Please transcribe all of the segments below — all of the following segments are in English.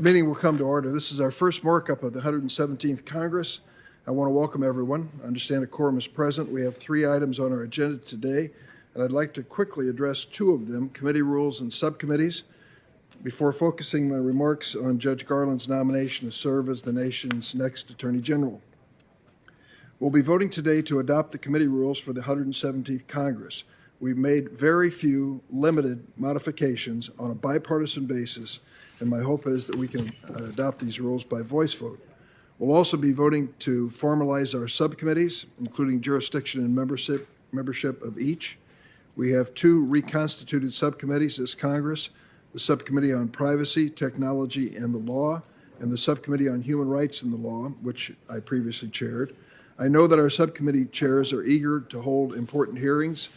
The meeting will come to order. This is our first markup of the 117th Congress. I want to welcome everyone. I understand a quorum is present. We have 3 items on our agenda today, and I'd like to quickly address 2 of them, committee rules and subcommittees, before focusing my remarks on Judge Garland's nomination to serve as the nation's next Attorney General. We'll be voting today to adopt the committee rules for the 117th Congress. We've made very few limited modifications on a bipartisan basis, and my hope is that we can adopt these rules by voice vote. We'll also be voting to formalize our subcommittees, including jurisdiction and membership of each. We have 2 reconstituted subcommittees this Congress, the Subcommittee on Privacy, Technology, and the Law, and the Subcommittee on Human Rights and the Law, which I previously chaired. I know that our subcommittee chairs are eager to hold important hearings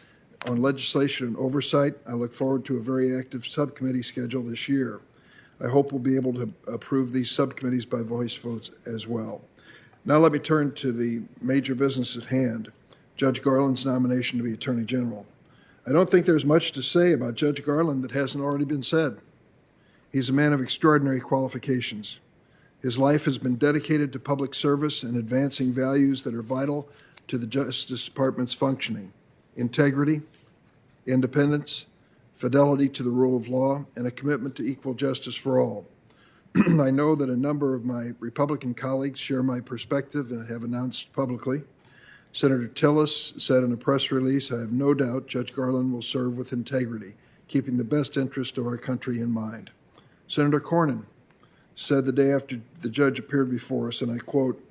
on legislation and oversight. I look forward to a very active subcommittee schedule this year. I hope we'll be able to approve these subcommittees by voice votes as well. Now let me turn to the major business at hand, Judge Garland's nomination to be Attorney General. I don't think there's much to say about Judge Garland that hasn't already been said. He's a man of extraordinary qualifications. His life has been dedicated to public service and advancing values that are vital to the Justice Department's functioning: integrity, independence, fidelity to the rule of law, and a commitment to equal justice for all. I know that a number of my Republican colleagues share my perspective and have announced publicly. Senator Tillis said in a press release, "I have no doubt Judge Garland will serve with integrity, keeping the best interest of our country in mind." Senator Cornyn said the day after the judge appeared before us, and I quote,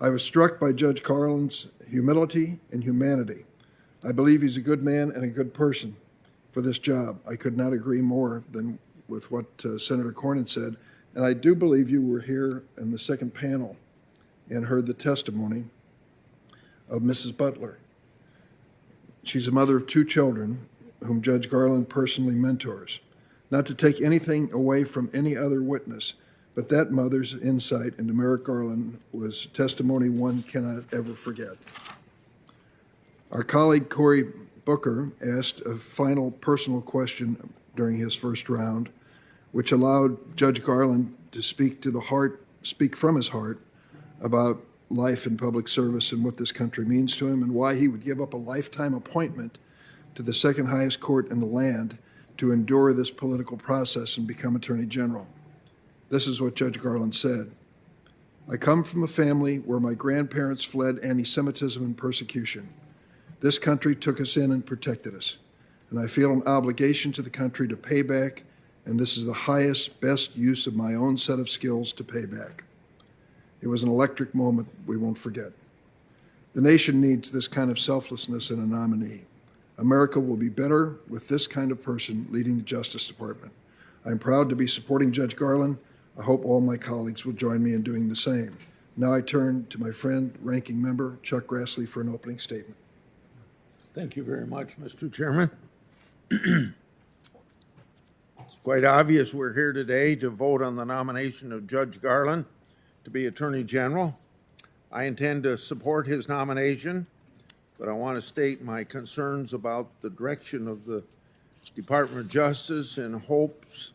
"I was struck by Judge Garland's humility and humanity. I believe he's a good man and a good person for this job." I could not agree more than with what Senator Cornyn said. And I do believe you were here in the second panel and heard the testimony of Mrs. Butler. She's a mother of 2 children whom Judge Garland personally mentors. Not to take anything away from any other witness, but that mother's insight into Merrick Garland was testimony one cannot ever forget. Our colleague Cory Booker asked a final personal question during his first round, which allowed Judge Garland to speak from his heart about life in public service and what this country means to him and why he would give up a lifetime appointment to the second highest court in the land to endure this political process and become Attorney General. This is what Judge Garland said: "I come from a family where my grandparents fled anti-Semitism and persecution. This country took us in and protected us, and I feel an obligation to the country to pay back, and this is the highest, best use of my own set of skills to pay back." It was an electric moment we won't forget. The nation needs this kind of selflessness in a nominee. America will be better with this kind of person leading the Justice Department. I'm proud to be supporting Judge Garland. I hope all my colleagues will join me in doing the same. Now I turn to my friend, Ranking Member Chuck Grassley, for an opening statement. Thank you very much, Mr. Chairman. It's quite obvious we're here today to vote on the nomination of Judge Garland to be Attorney General. I intend to support his nomination, but I want to state my concerns about the direction of the Department of Justice in hopes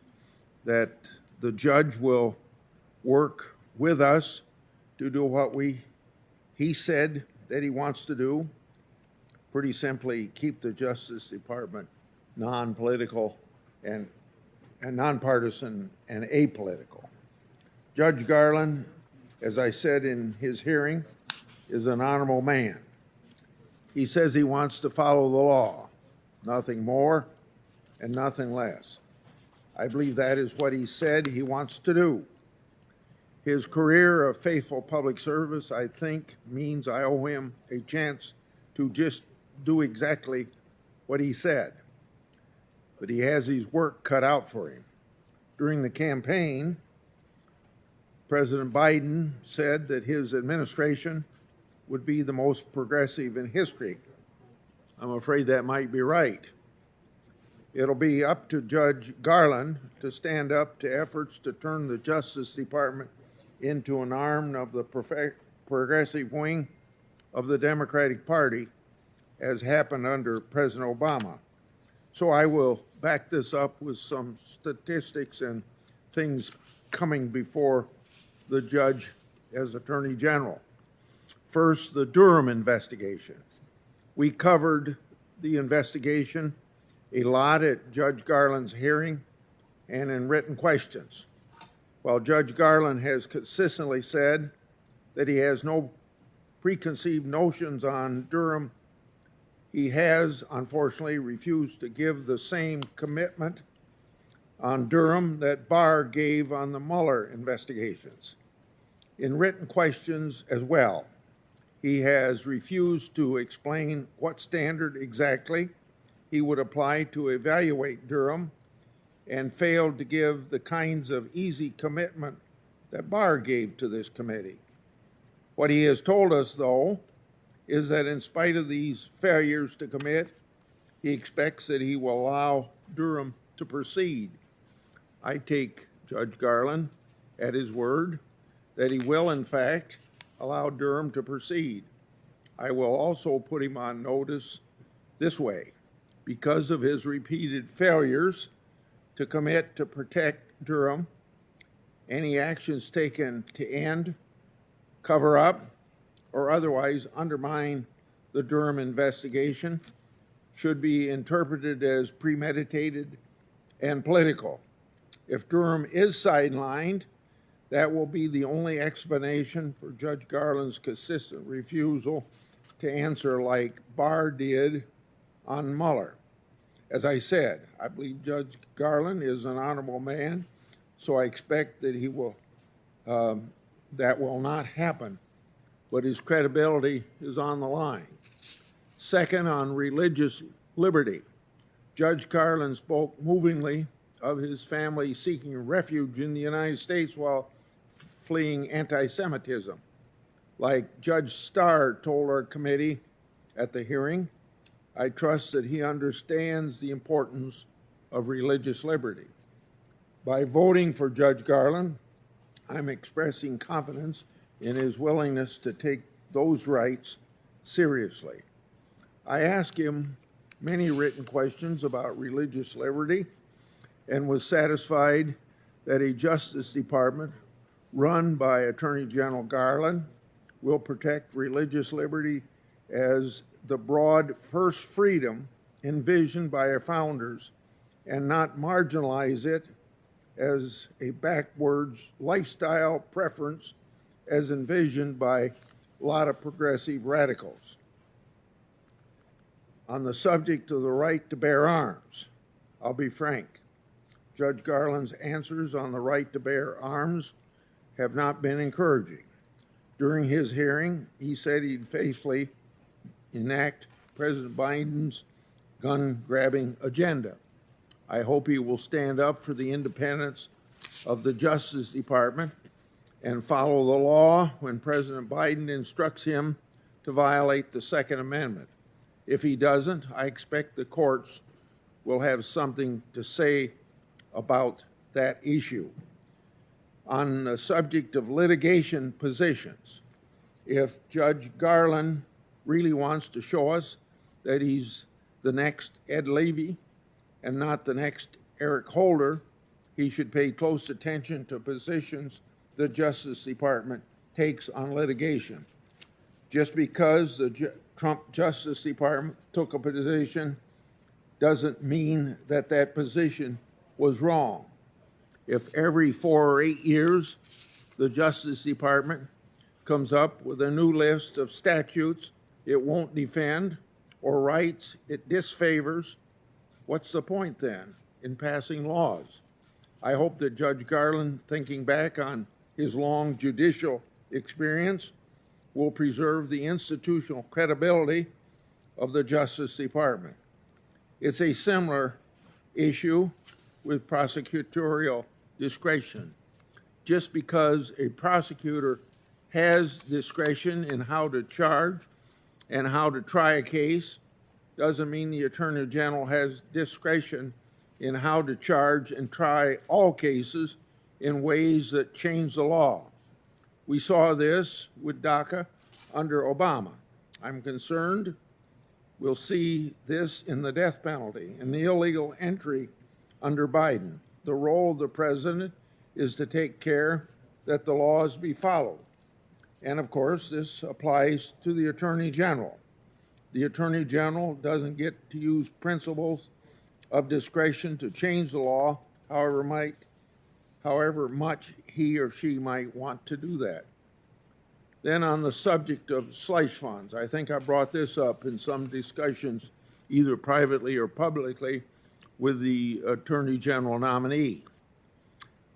that the judge will work with us to do what he said that he wants to do. Pretty simply, keep the Justice Department non-political and nonpartisan and apolitical. Judge Garland, as I said in his hearing, is an honorable man. He says he wants to follow the law, nothing more and nothing less. I believe that is what he said he wants to do. His career of faithful public service, I think, means I owe him a chance to just do exactly what he said. But he has his work cut out for him. During the campaign, President Biden said that his administration would be the most progressive in history. I'm afraid that might be right. It'll be up to Judge Garland to stand up to efforts to turn the Justice Department into an arm of the progressive wing of the Democratic Party, as happened under President Obama. So I will back this up with some statistics and things coming before the judge as Attorney General. First, the Durham investigation. We covered the investigation a lot at Judge Garland's hearing and in written questions. While Judge Garland has consistently said that he has no preconceived notions on Durham, he has, unfortunately, refused to give the same commitment on Durham that Barr gave on the Mueller investigations. In written questions as well, he has refused to explain what standard exactly he would apply to evaluate Durham and failed to give the kinds of easy commitment that Barr gave to this committee. What he has told us, though, is that in spite of these failures to commit, he expects that he will allow Durham to proceed. I take Judge Garland at his word that he will, in fact, allow Durham to proceed. I will also put him on notice this way. Because of his repeated failures to commit to protect Durham, any actions taken to end, cover up, or otherwise undermine the Durham investigation should be interpreted as premeditated and political. If Durham is sidelined, that will be the only explanation for Judge Garland's consistent refusal to answer like Barr did on Mueller. As I said, I believe Judge Garland is an honorable man, so I expect that that will not happen, but his credibility is on the line. Second, on religious liberty, Judge Garland spoke movingly of his family seeking refuge in the United States while fleeing anti-Semitism. Like Judge Starr told our committee at the hearing, I trust that he understands the importance of religious liberty. By voting for Judge Garland, I'm expressing confidence in his willingness to take those rights seriously. I asked him many written questions about religious liberty and was satisfied that a Justice Department run by Attorney General Garland will protect religious liberty as the broad first freedom envisioned by our founders and not marginalize it as a backwards lifestyle preference as envisioned by a lot of progressive radicals. On the subject of the right to bear arms, I'll be frank. Judge Garland's answers on the right to bear arms have not been encouraging. During his hearing, he said he'd faithfully enact President Biden's gun-grabbing agenda. I hope he will stand up for the independence of the Justice Department and follow the law when President Biden instructs him to violate the Second Amendment. If he doesn't, I expect the courts will have something to say about that issue. On the subject of litigation positions, if Judge Garland really wants to show us that he's the next Ed Levy and not the next Eric Holder, he should pay close attention to positions the Justice Department takes on litigation. Just because the Trump Justice Department took a position doesn't mean that that position was wrong. If every 4 or 8 years the Justice Department comes up with a new list of statutes it won't defend or rights it disfavors, what's the point then in passing laws? I hope that Judge Garland, thinking back on his long judicial experience, will preserve the institutional credibility of the Justice Department. It's a similar issue with prosecutorial discretion. Just because a prosecutor has discretion in how to charge and how to try a case doesn't mean the Attorney General has discretion in how to charge and try all cases in ways that change the law. We saw this with DACA under Obama. I'm concerned we'll see this in the death penalty and the illegal entry under Biden. The role of the president is to take care that the laws be followed. And of course, this applies to the Attorney General. The Attorney General doesn't get to use principles of discretion to change the law, however much he or she might want to do that. Then on the subject of slush funds, I think I brought this up in some discussions, either privately or publicly, with the Attorney General nominee.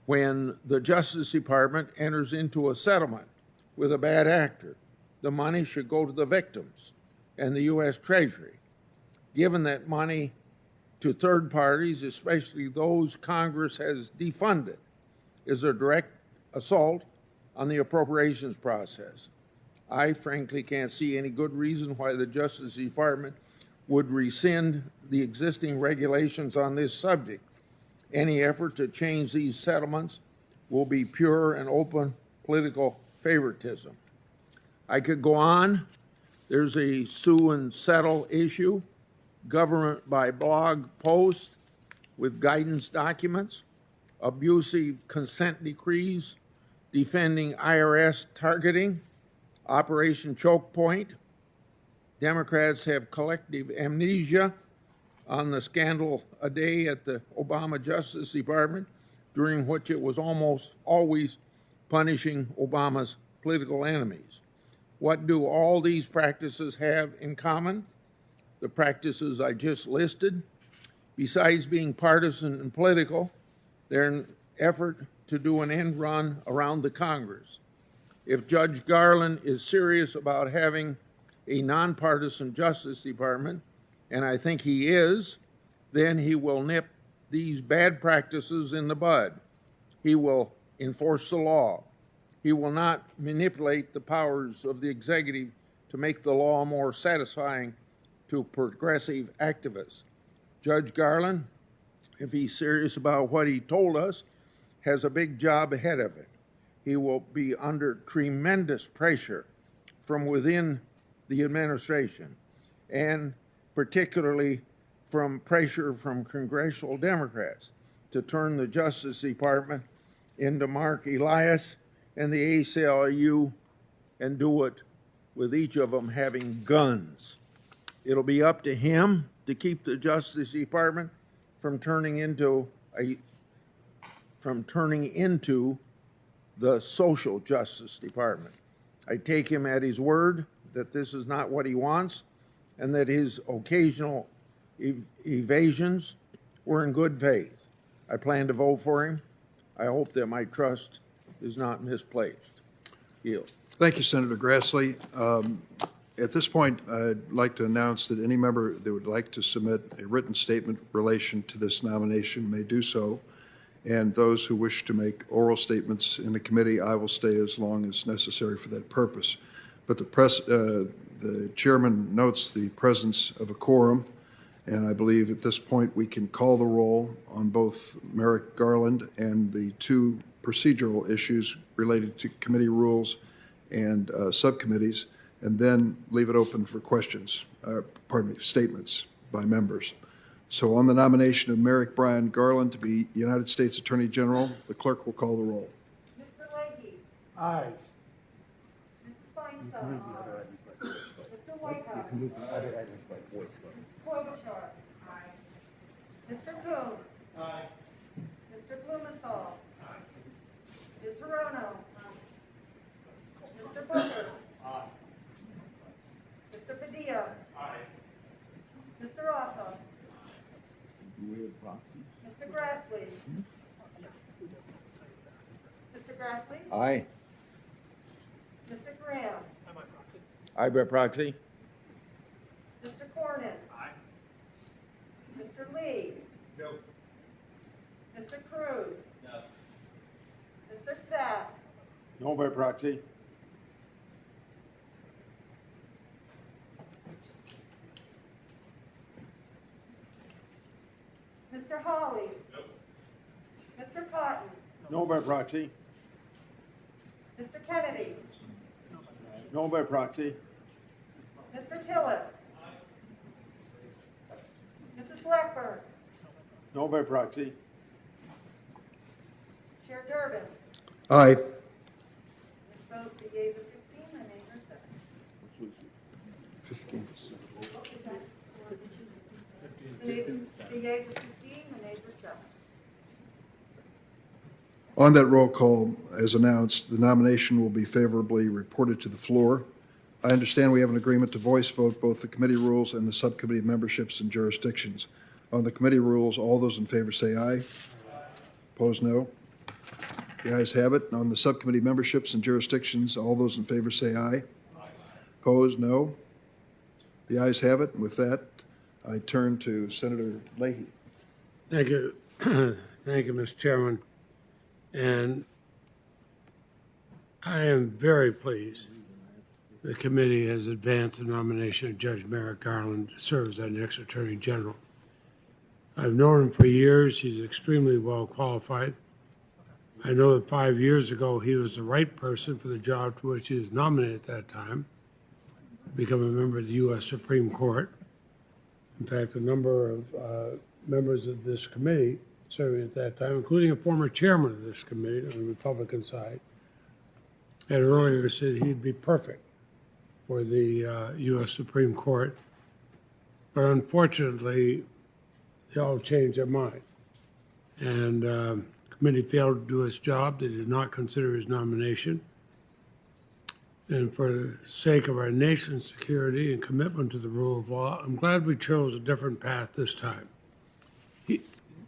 When the Justice Department enters into a settlement with a bad actor, the money should go to the victims and the U.S. Treasury. Given that money to third parties, especially those Congress has defunded, is a direct assault on the appropriations process. I frankly can't see any good reason why the Justice Department would rescind the existing regulations on this subject. Any effort to change these settlements will be pure and open political favoritism. I could go on. There's a sue and settle issue, government by blog post with guidance documents, abusive consent decrees, defending IRS targeting, Operation Choke Point. Democrats have collective amnesia on the scandal a day at the Obama Justice Department, during which it was almost always punishing Obama's political enemies. What do all these practices have in common? The practices I just listed. Besides being partisan and political, they're an effort to do an end run around the Congress. If Judge Garland is serious about having a nonpartisan Justice Department, and I think he is, then he will nip these bad practices in the bud. He will enforce the law. He will not manipulate the powers of the executive to make the law more satisfying to progressive activists. Judge Garland, if he's serious about what he told us, has a big job ahead of him. He will be under tremendous pressure from within the administration, and particularly from pressure from congressional Democrats to turn the Justice Department into Mark Elias and the ACLU and do it with each of them having guns. It'll be up to him to keep the Justice Department from turning into the social justice department. I take him at his word that this is not what he wants, and that his occasional evasions were in good faith. I plan to vote for him. I hope that my trust is not misplaced. Yield. Thank you, Senator Grassley. At this point, I'd like to announce that any member that would like to submit a written statement in relation to this nomination may do so. And those who wish to make oral statements in the committee, I will stay as long as necessary for that purpose. But the chairman notes the presence of a quorum, and I believe at this point we can call the roll on both Merrick Garland and the two procedural issues related to committee rules and subcommittees, and then leave it open for questions, statements by members. So on the nomination of Merrick Brian Garland to be United States Attorney General, the clerk will call the roll. Mr. Leahy. Aye. Mrs. Feinstein. Mr. Whitehouse. Move the other items by voice vote. Mrs. Klobuchar. Mr. Coons. Aye. Mr. Blumenthal. Ms. Hirono. Mr. Booker. Mr. Padilla. Mr. Rossa. Mr. Grassley. Mr. Grassley. Aye. Mr. Graham. Aye by proxy. Mr. Cornyn. Mr. Lee. No. Mr. Cruz. No. Mr. Sass. No by proxy. Mr. Hawley. No. Mr. Cotton. No by proxy. Mr. Kennedy. No by proxy. Mr. Tillis. Mrs. Blackburn. No by proxy. Chair Durbin. Aye. Vote the yeas are 15, the nays are 7. 15. The yeas are 15, the nays are 7. On that roll call, as announced, the nomination will be favorably reported to the floor. I understand we have an agreement to voice vote both the committee rules and the subcommittee memberships and jurisdictions. On the committee rules, all those in favor say aye. Opposed, no. The ayes have it. And on the subcommittee memberships and jurisdictions, all those in favor say aye. Opposed, no. The ayes have it. And with that, I turn to Senator Leahy. Thank you. Thank you, Mr. Chairman. And I am very pleased the committee has advanced the nomination of Judge Merrick Garland to serve as our next Attorney General. I've known him for years. He's extremely well qualified. I know that 5 years ago he was the right person for the job to which he was nominated at that time, to become a member of the U.S. Supreme Court. In fact, a number of members of this committee serving at that time, including a former chairman of this committee on the Republican side, had earlier said he'd be perfect for the U.S. Supreme Court. But unfortunately, they all changed their mind. And the committee failed to do its job. They did not consider his nomination. And for the sake of our nation's security and commitment to the rule of law, I'm glad we chose a different path this time.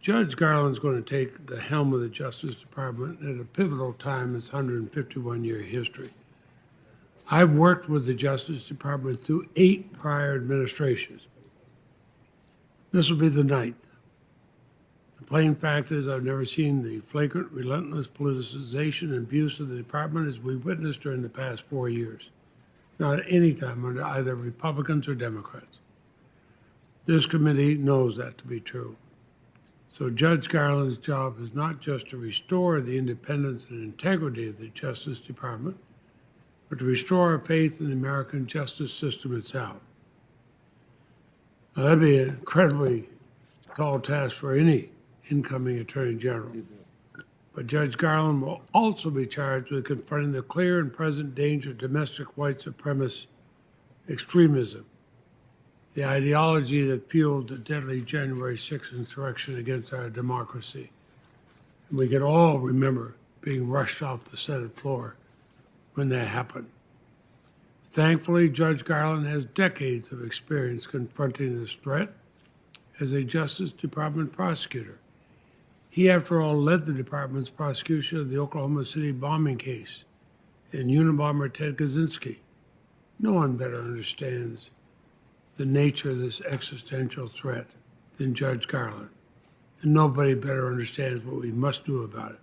Judge Garland's going to take the helm of the Justice Department at a pivotal time in its 151-year history. I've worked with the Justice Department through 8 prior administrations. This will be the 9th. The plain fact is I've never seen the flagrant, relentless politicization and abuse of the department as we witnessed during the past 4 years, not at any time under either Republicans or Democrats. This committee knows that to be true. So Judge Garland's job is not just to restore the independence and integrity of the Justice Department, but to restore our faith in the American justice system itself. Now, that'd be an incredibly tall task for any incoming Attorney General. But Judge Garland will also be charged with confronting the clear and present danger of domestic white supremacist extremism, the ideology that fueled the deadly January 6th insurrection against our democracy. And we can all remember being rushed off the Senate floor when that happened. Thankfully, Judge Garland has decades of experience confronting this threat as a Justice Department prosecutor. He, after all, led the department's prosecution of the Oklahoma City bombing case and Unabomber Ted Kaczynski. No one better understands the nature of this existential threat than Judge Garland, and nobody better understands what we must do about it.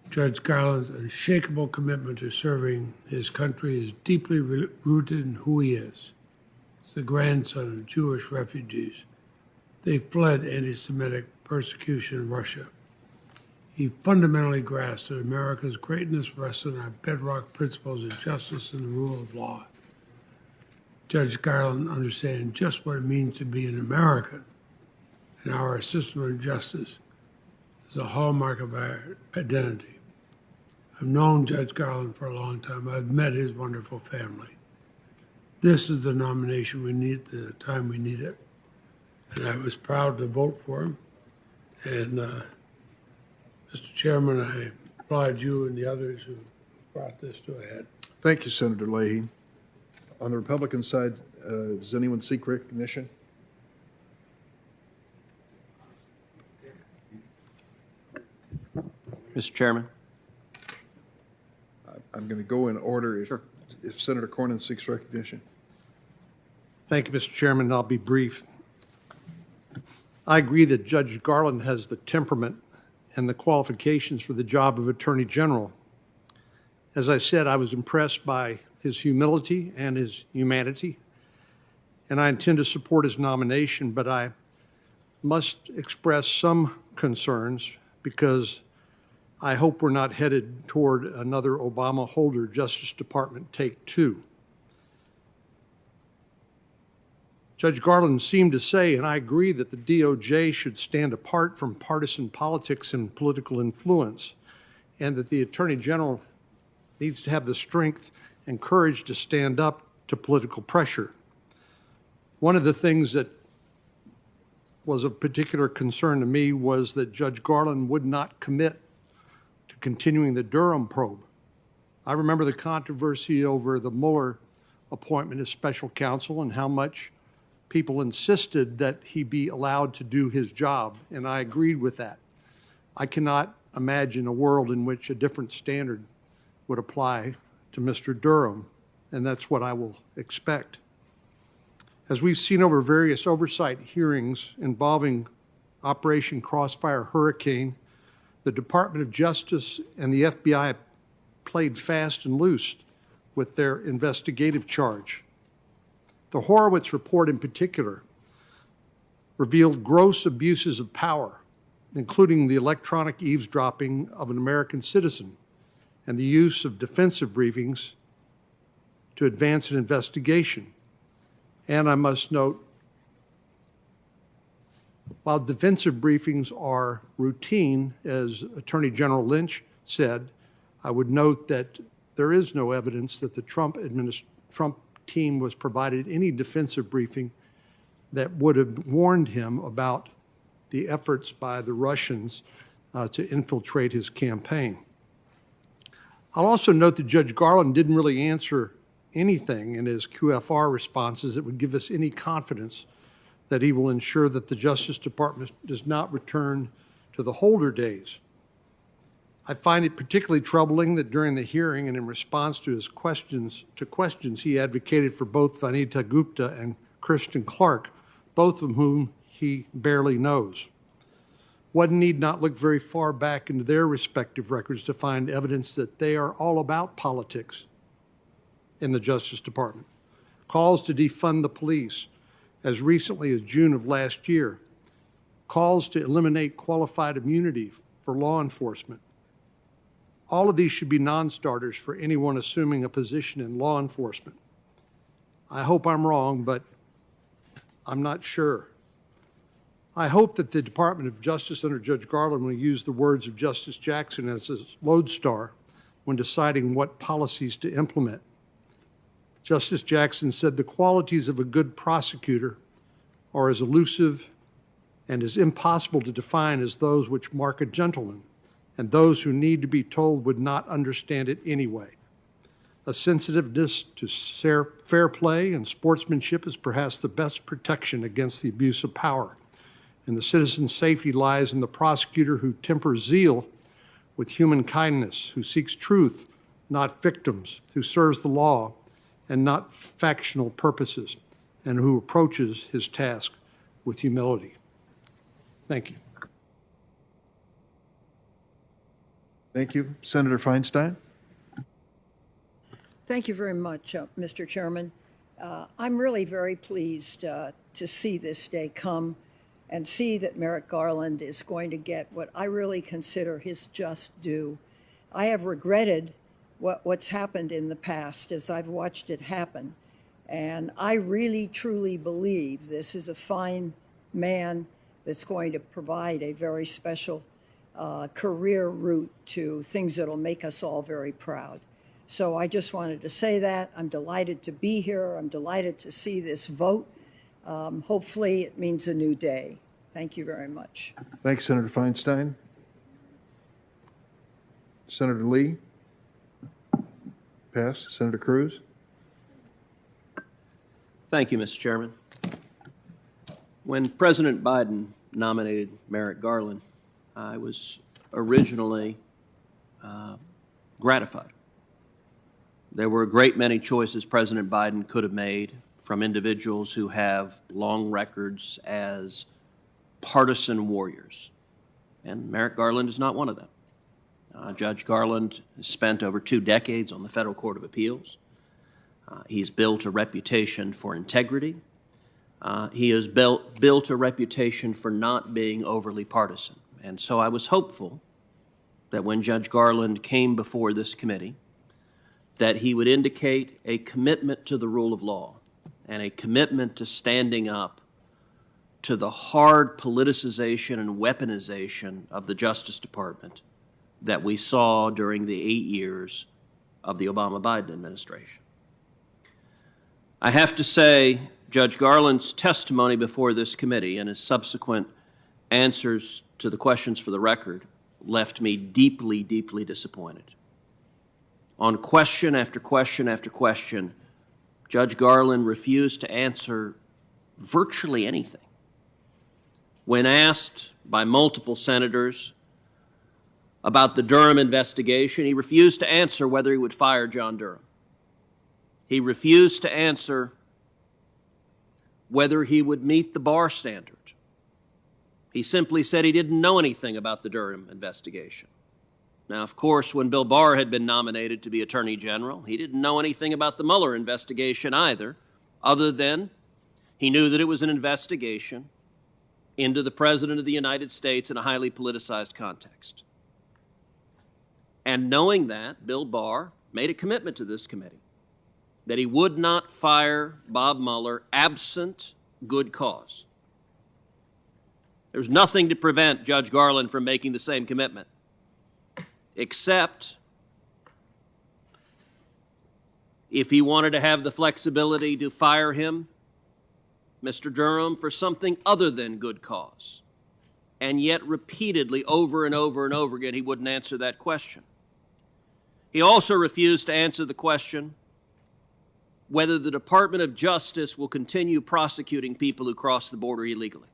Judge Garland's unshakable commitment to serving his country is deeply rooted in who he is. He's the grandson of Jewish refugees. They fled anti-Semitic persecution in Russia. He fundamentally grasped that America's greatness rests on our bedrock principles of justice and the rule of law. Judge Garland understands just what it means to be an American, and our system of justice is a hallmark of our identity. I've known Judge Garland for a long time. I've met his wonderful family. This is the nomination we need at the time we need it. And I was proud to vote for him. And, Mr. Chairman, I applaud you and the others who brought this to a head. Thank you, Senator Leahy. On the Republican side, does anyone seek recognition? Mr. Chairman. I'm going to go in order Sure. if Senator Cornyn seeks recognition. Thank you, Mr. Chairman. I'll be brief. I agree that Judge Garland has the temperament and the qualifications for the job of Attorney General. As I said, I was impressed by his humility and his humanity, and I intend to support his nomination, but I must express some concerns because I hope we're not headed toward another Obama Holder Justice Department take two. Judge Garland seemed to say, and I agree, that the DOJ should stand apart from partisan politics and political influence, and that the Attorney General needs to have the strength and courage to stand up to political pressure. One of the things that was of particular concern to me was that Judge Garland would not commit to continuing the Durham probe. I remember the controversy over the Mueller appointment as special counsel and how much people insisted that he be allowed to do his job, and I agreed with that. I cannot imagine a world in which a different standard would apply to Mr. Durham, and that's what I will expect. As we've seen over various oversight hearings involving Operation Crossfire Hurricane, the Department of Justice and the FBI played fast and loose with their investigative charge. The Horowitz report in particular revealed gross abuses of power, including the electronic eavesdropping of an American citizen and the use of defensive briefings to advance an investigation. And I must note, while defensive briefings are routine, as Attorney General Lynch said, I would note that there is no evidence that the Trump team was provided any defensive briefing that would have warned him about the efforts by the Russians to infiltrate his campaign. I'll also note that Judge Garland didn't really answer anything in his QFR responses that would give us any confidence that he will ensure that the Justice Department does not return to the Holder days. I find it particularly troubling that during the hearing and in response to his questions, he advocated for both Vanita Gupta and Kristen Clark, both of whom he barely knows. One need not look very far back into their respective records to find evidence that they are all about politics in the Justice Department. Calls to defund the police as recently as June of last year. Calls to eliminate qualified immunity for law enforcement. All of these should be non-starters for anyone assuming a position in law enforcement. I hope I'm wrong, but I'm not sure. I hope that the Department of Justice under Judge Garland will use the words of Justice Jackson as his lodestar when deciding what policies to implement. Justice Jackson said the qualities of a good prosecutor are as elusive and as impossible to define as those which mark a gentleman, and those who need to be told would not understand it anyway. A sensitiveness to fair play and sportsmanship is perhaps the best protection against the abuse of power, and the citizen's safety lies in the prosecutor who tempers zeal with human kindness, who seeks truth, not victims, who serves the law and not factional purposes, and who approaches his task with humility. Thank you. Thank you. Senator Feinstein? Thank you very much, Mr. Chairman. I'm really very pleased to see this day come and see that Merrick Garland is going to get what I really consider his just due. I have regretted what's happened in the past as I've watched it happen. And I really, truly believe this is a fine man that's going to provide a very special career route to things that'll make us all very proud. So I just wanted to say that. I'm delighted to be here. I'm delighted to see this vote. Hopefully it means a new day. Thank you very much. Thanks, Senator Feinstein. Senator Lee? Pass. Senator Cruz? Thank you, Mr. Chairman. When President Biden nominated Merrick Garland, I was originally gratified. There were a great many choices President Biden could have made from individuals who have long records as partisan warriors, and Merrick Garland is not one of them. Judge Garland has spent over 2 decades on the Federal Court of Appeals. He's built a reputation for integrity. He has built a reputation for not being overly partisan. And so I was hopeful that when Judge Garland came before this committee, that he would indicate a commitment to the rule of law and a commitment to standing up to the hard politicization and weaponization of the Justice Department that we saw during the 8 years of the Obama-Biden administration. I have to say, Judge Garland's testimony before this committee and his subsequent answers to the questions for the record left me deeply, deeply disappointed. On question after question after question, Judge Garland refused to answer virtually anything. When asked by multiple senators about the Durham investigation, he refused to answer whether he would fire John Durham. He refused to answer whether he would meet the Barr standard. He simply said he didn't know anything about the Durham investigation. Now, of course, when Bill Barr had been nominated to be Attorney General, he didn't know anything about the Mueller investigation either, other than he knew that it was an investigation into the President of the United States in a highly politicized context. And knowing that, Bill Barr made a commitment to this committee that he would not fire Bob Mueller absent good cause. There's nothing to prevent Judge Garland from making the same commitment, except if he wanted to have the flexibility to fire him, Mr. Durham, for something other than good cause. And yet repeatedly, over and over and over again, he wouldn't answer that question. He also refused to answer the question whether the Department of Justice will continue prosecuting people who cross the border illegally.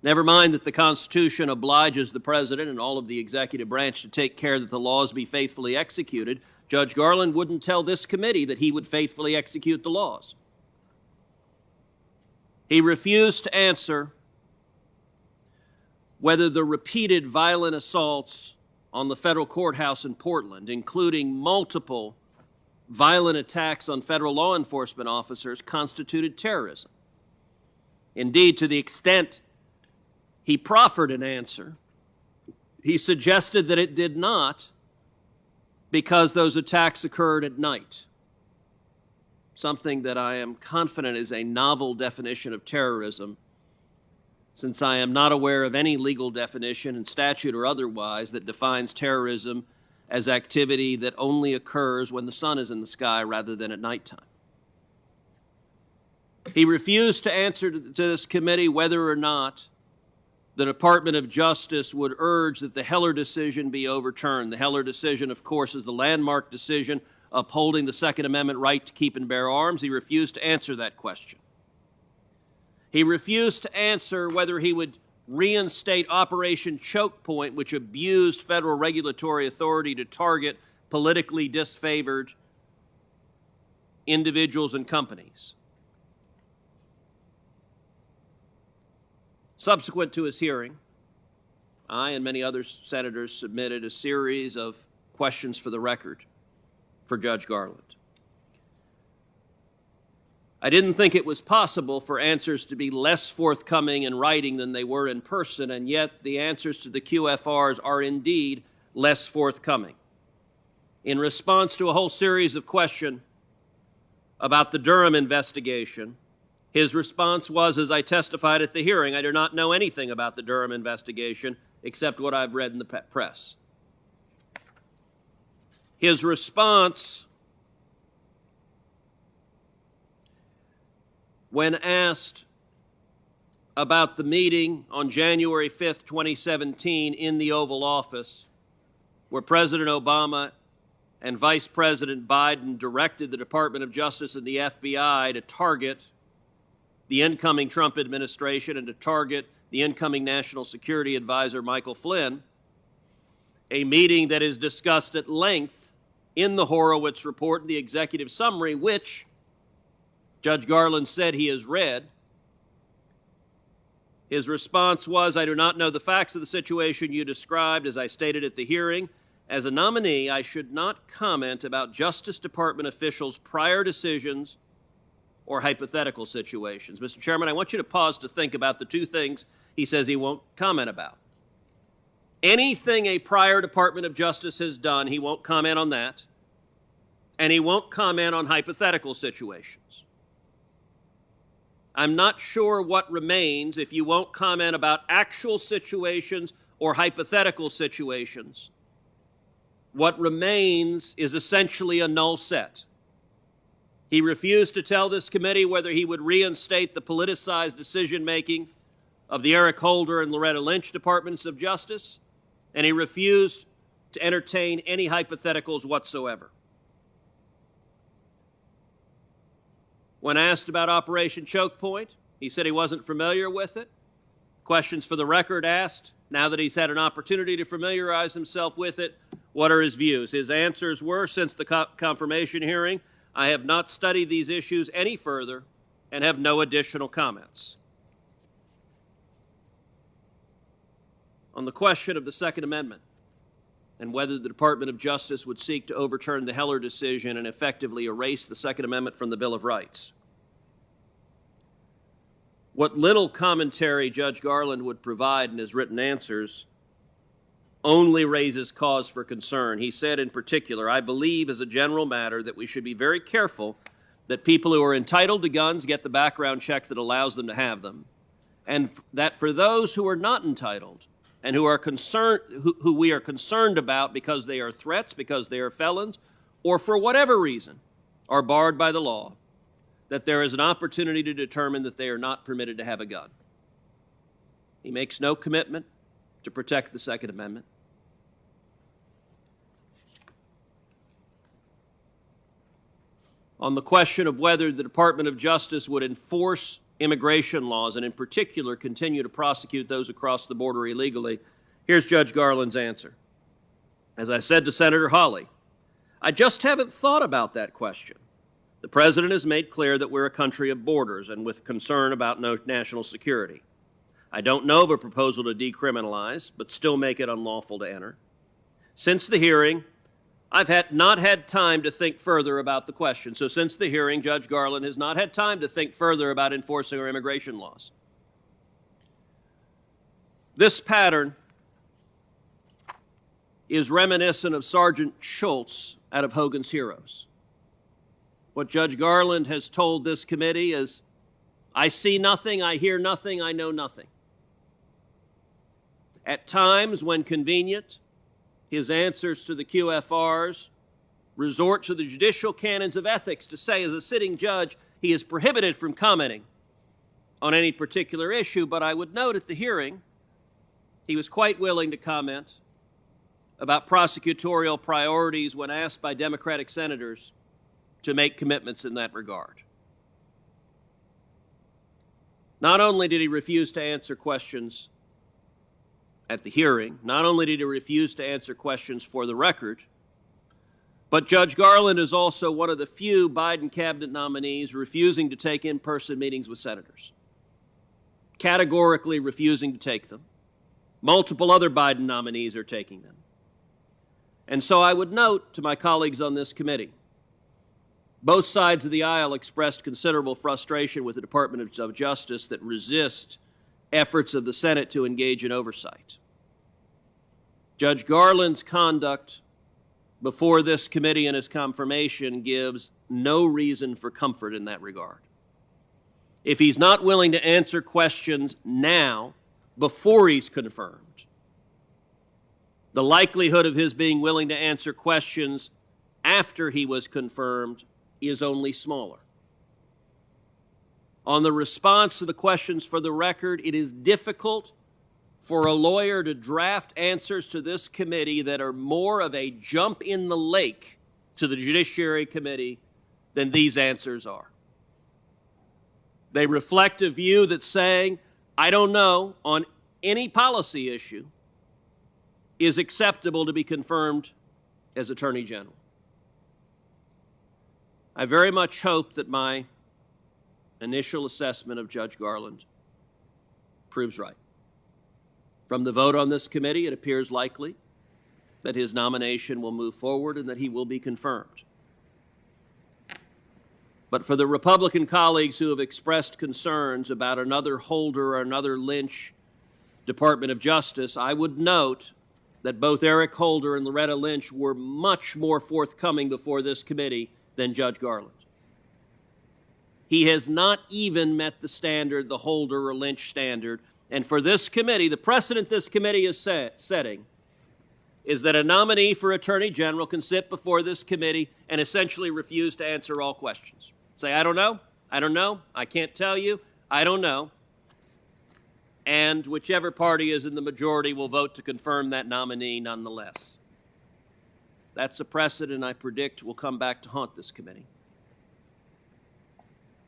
Never mind that the Constitution obliges the President and all of the executive branch to take care that the laws be faithfully executed. Judge Garland wouldn't tell this committee that he would faithfully execute the laws. He refused to answer whether the repeated violent assaults on the federal courthouse in Portland, including multiple violent attacks on federal law enforcement officers, constituted terrorism. Indeed, to the extent he proffered an answer, he suggested that it did not because those attacks occurred at night, something that I am confident is a novel definition of terrorism, since I am not aware of any legal definition, in statute or otherwise, that defines terrorism as activity that only occurs when the sun is in the sky rather than at nighttime. He refused to answer to this committee whether or not the Department of Justice would urge that the Heller decision be overturned. The Heller decision, of course, is the landmark decision upholding the Second Amendment right to keep and bear arms. He refused to answer that question. He refused to answer whether he would reinstate Operation Choke Point, which abused federal regulatory authority to target politically disfavored individuals and companies. Subsequent to his hearing, I and many other senators submitted a series of questions for the record for Judge Garland. I didn't think it was possible for answers to be less forthcoming in writing than they were in person, and yet the answers to the QFRs are indeed less forthcoming. In response to a whole series of questions about the Durham investigation, his response was, as I testified at the hearing, I do not know anything about the Durham investigation except what I've read in the press. His response, when asked about the meeting on January 5th, 2017 in the Oval Office, where President Obama and Vice President Biden directed the Department of Justice and the FBI to target the incoming Trump administration and to target the incoming National Security Advisor Michael Flynn, a meeting that is discussed at length in the Horowitz report and the executive summary, which Judge Garland said he has read. His response was, I do not know the facts of the situation you described. As I stated at the hearing, as a nominee, I should not comment about Justice Department officials' prior decisions or hypothetical situations. Mr. Chairman, I want you to pause to think about the two things he says he won't comment about. Anything a prior Department of Justice has done, he won't comment on that, and he won't comment on hypothetical situations. I'm not sure what remains if you won't comment about actual situations or hypothetical situations. What remains is essentially a null set. He refused to tell this committee whether he would reinstate the politicized decision-making of the Eric Holder and Loretta Lynch Departments of Justice, and he refused to entertain any hypotheticals whatsoever. When asked about Operation Choke Point, he said he wasn't familiar with it. Questions for the record asked, now that he's had an opportunity to familiarize himself with it, what are his views? His answers were, since the confirmation hearing, I have not studied these issues any further and have no additional comments. On the question of the Second Amendment and whether the Department of Justice would seek to overturn the Heller decision and effectively erase the Second Amendment from the Bill of Rights, what little commentary Judge Garland would provide in his written answers only raises cause for concern. He said in particular, I believe as a general matter that we should be very careful that people who are entitled to guns get the background check that allows them to have them, and that for those who are not entitled and who are concerned, who we are concerned about because they are threats, because they are felons, or for whatever reason are barred by the law, that there is an opportunity to determine that they are not permitted to have a gun. He makes no commitment to protect the Second Amendment. On the question of whether the Department of Justice would enforce immigration laws and in particular continue to prosecute those across the border illegally, here's Judge Garland's answer. As I said to Senator Hawley, I just haven't thought about that question. The President has made clear that we're a country of borders and with concern about national security. I don't know of a proposal to decriminalize, but still make it unlawful to enter. Since the hearing, I've not had time to think further about the question. So since the hearing, Judge Garland has not had time to think further about enforcing our immigration laws. This pattern is reminiscent of Sergeant Schultz out of Hogan's Heroes. What Judge Garland has told this committee is, I see nothing, I hear nothing, I know nothing. At times, when convenient, his answers to the QFRs resort to the judicial canons of ethics to say, as a sitting judge, he is prohibited from commenting on any particular issue, but I would note at the hearing, he was quite willing to comment about prosecutorial priorities when asked by Democratic senators to make commitments in that regard. Not only did he refuse to answer questions at the hearing, not only did he refuse to answer questions for the record, but Judge Garland is also one of the few Biden cabinet nominees refusing to take in-person meetings with senators, categorically refusing to take them. Multiple other Biden nominees are taking them. And so I would note to my colleagues on this committee, both sides of the aisle expressed considerable frustration with the Department of Justice that resist efforts of the Senate to engage in oversight. Judge Garland's conduct before this committee and his confirmation gives no reason for comfort in that regard. If he's not willing to answer questions now, before he's confirmed, the likelihood of his being willing to answer questions after he was confirmed is only smaller. On the response to the questions for the record, it is difficult for a lawyer to draft answers to this committee that are more of a jump in the lake to the Judiciary Committee than these answers are. They reflect a view that's saying, I don't know, on any policy issue, is acceptable to be confirmed as Attorney General. I very much hope that my initial assessment of Judge Garland proves right. From the vote on this committee, it appears likely that his nomination will move forward and that he will be confirmed. But for the Republican colleagues who have expressed concerns about another Holder or another Lynch Department of Justice, I would note that both Eric Holder and Loretta Lynch were much more forthcoming before this committee than Judge Garland. He has not even met the standard, the Holder or Lynch standard. And for this committee, the precedent this committee is setting is that a nominee for Attorney General can sit before this committee and essentially refuse to answer all questions. Say, I don't know, I can't tell you, I don't know. And whichever party is in the majority will vote to confirm that nominee nonetheless. That's a precedent I predict will come back to haunt this committee.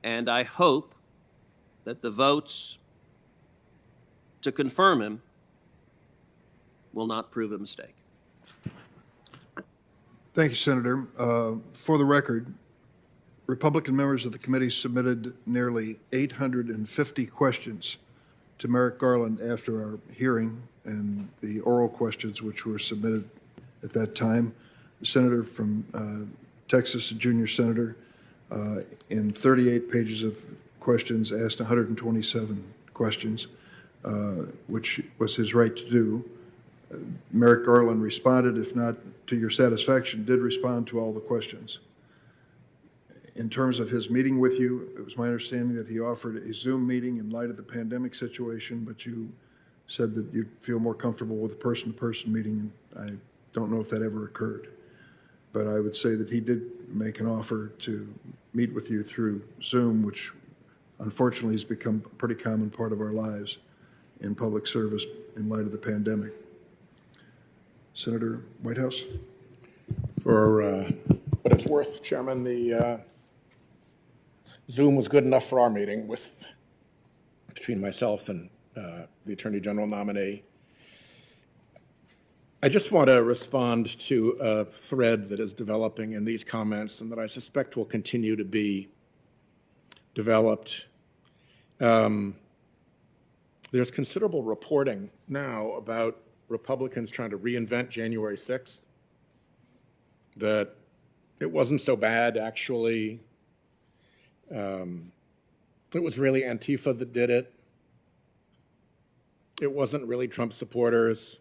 And I hope that the votes to confirm him will not prove a mistake. Thank you, Senator. For the record, Republican members of the committee submitted nearly 850 questions to Merrick Garland after our hearing and the oral questions which were submitted at that time. The senator from Texas, a junior senator, in 38 pages of questions, asked 127 questions, which was his right to do. Merrick Garland responded, if not to your satisfaction, did respond to all the questions. In terms of his meeting with you, it was my understanding that he offered a Zoom meeting in light of the pandemic situation, but you said that you'd feel more comfortable with a person-to-person meeting, and I don't know if that ever occurred. But I would say that he did make an offer to meet with you through Zoom, which unfortunately has become a pretty common part of our lives in public service in light of the pandemic. Senator Whitehouse? For what it's worth, Chairman, the Zoom was good enough for our meeting between myself and the Attorney General nominee. I just want to respond to a thread that is developing in these comments and that I suspect will continue to be developed. There's considerable reporting now about Republicans trying to reinvent January 6th, that it wasn't so bad, actually. It was really Antifa that did it. It wasn't really Trump supporters.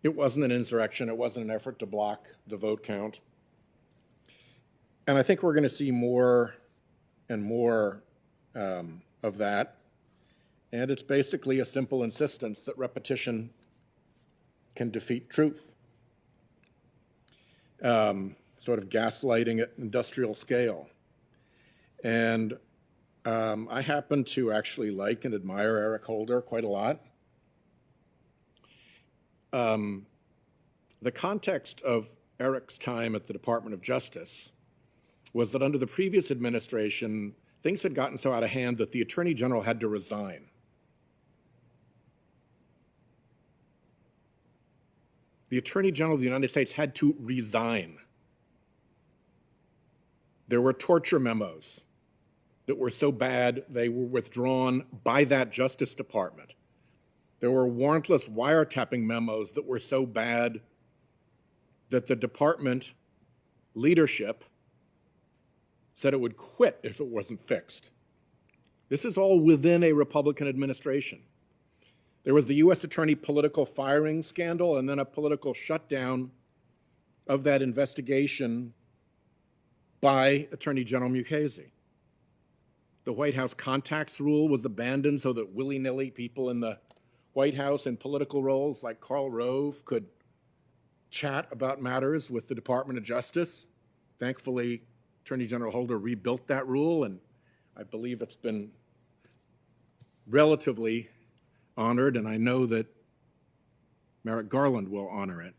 It wasn't an insurrection. It wasn't an effort to block the vote count. And I think we're going to see more and more of that. And it's basically a simple insistence that repetition can defeat truth. Sort of gaslighting at industrial scale. And I happen to actually like and admire Eric Holder quite a lot. The context of Eric's time at the Department of Justice was that under the previous administration, things had gotten so out of hand that the Attorney General had to resign. The Attorney General of the United States had to resign. There were torture memos that were so bad they were withdrawn by that Justice Department. There were warrantless wiretapping memos that were so bad that the department leadership said it would quit if it wasn't fixed. This is all within a Republican administration. There was the U.S. Attorney political firing scandal and then a political shutdown of that investigation by Attorney General Mukasey. The White House contacts rule was abandoned so that willy-nilly people in the White House in political roles like Karl Rove could chat about matters with the Department of Justice. Thankfully, Attorney General Holder rebuilt that rule, and I believe it's been relatively honored, and I know that Merrick Garland will honor it.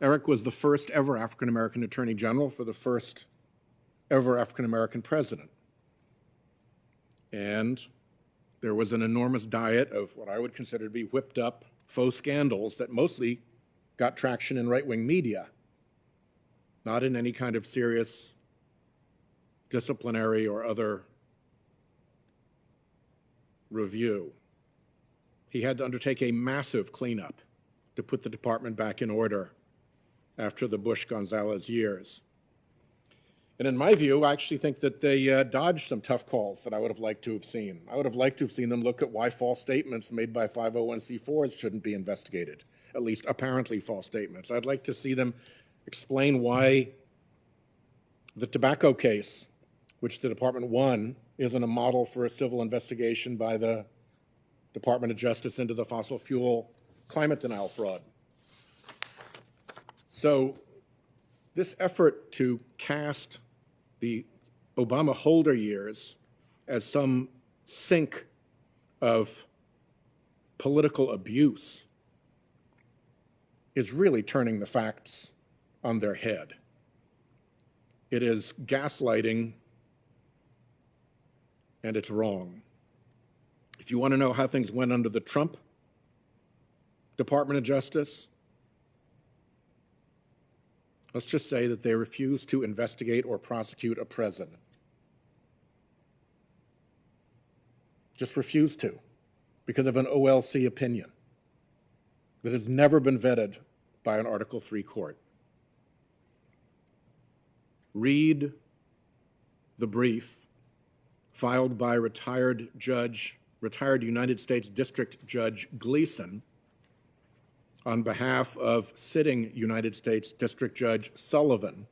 Eric was the first ever African-American Attorney General for the first ever African-American president. And there was an enormous diet of what I would consider to be whipped up faux scandals that mostly got traction in right-wing media, not in any kind of serious disciplinary or other review. He had to undertake a massive cleanup to put the department back in order after the Bush-Gonzalez years. And in my view, I actually think that they dodged some tough calls that I would have liked to have seen. I would have liked to have seen them look at why false statements made by 501c4s shouldn't be investigated, at least apparently false statements. I'd like to see them explain why the tobacco case, which the department won, isn't a model for a civil investigation by the Department of Justice into the fossil fuel climate denial fraud. So this effort to cast the Obama Holder years as some sink of political abuse is really turning the facts on their head. It is gaslighting, and it's wrong. If you want to know how things went under the Trump Department of Justice, let's just say that they refused to investigate or prosecute a president. Just refused to, because of an OLC opinion that has never been vetted by an Article III court. Read the brief filed by retired United States District Judge Gleason on behalf of sitting United States District Judge Sullivan.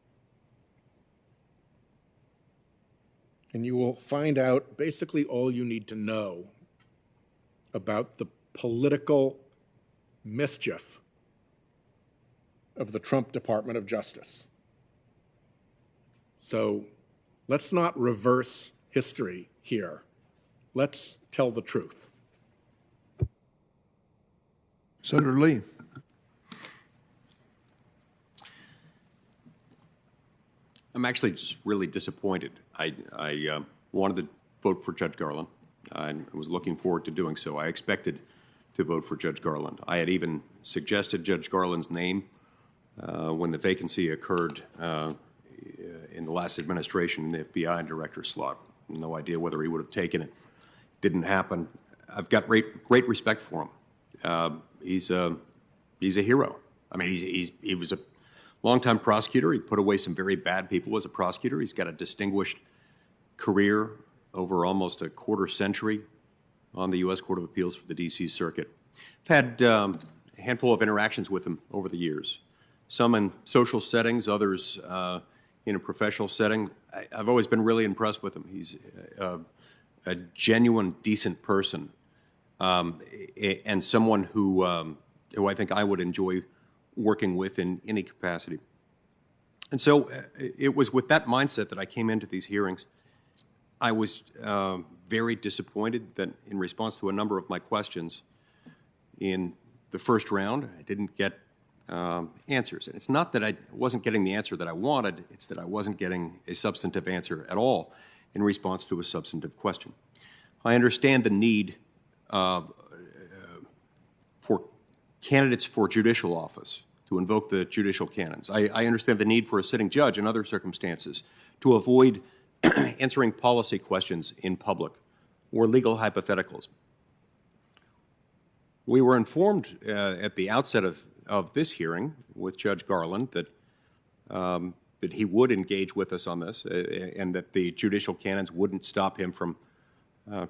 And you will find out basically all you need to know about the political mischief of the Trump Department of Justice. So let's not reverse history here. Let's tell the truth. Senator Lee. I'm actually just really disappointed. I wanted to vote for Judge Garland. I was looking forward to doing so. I expected to vote for Judge Garland. I had even suggested Judge Garland's name when the vacancy occurred in the last administration in the FBI director slot. No idea whether he would have taken it. Didn't happen. I've got great respect for him. He's a hero. I mean, he was a longtime prosecutor. He put away some very bad people as a prosecutor. He's got a distinguished career over almost a quarter century on the U.S. Court of Appeals for the D.C. Circuit. I've had a handful of interactions with him over the years, some in social settings, others in a professional setting. I've always been really impressed with him. He's a genuine, decent person, and someone who I think I would enjoy working with in any capacity. And so it was with that mindset that I came into these hearings. I was very disappointed that in response to a number of my questions in the first round, I didn't get answers. And it's not that I wasn't getting the answer that I wanted, it's that I wasn't getting a substantive answer at all in response to a substantive question. I understand the need for candidates for judicial office to invoke the judicial canons. I understand the need for a sitting judge in other circumstances to avoid answering policy questions in public or legal hypotheticals. We were informed at the outset of this hearing with Judge Garland that he would engage with us on this and that the judicial canons wouldn't stop him from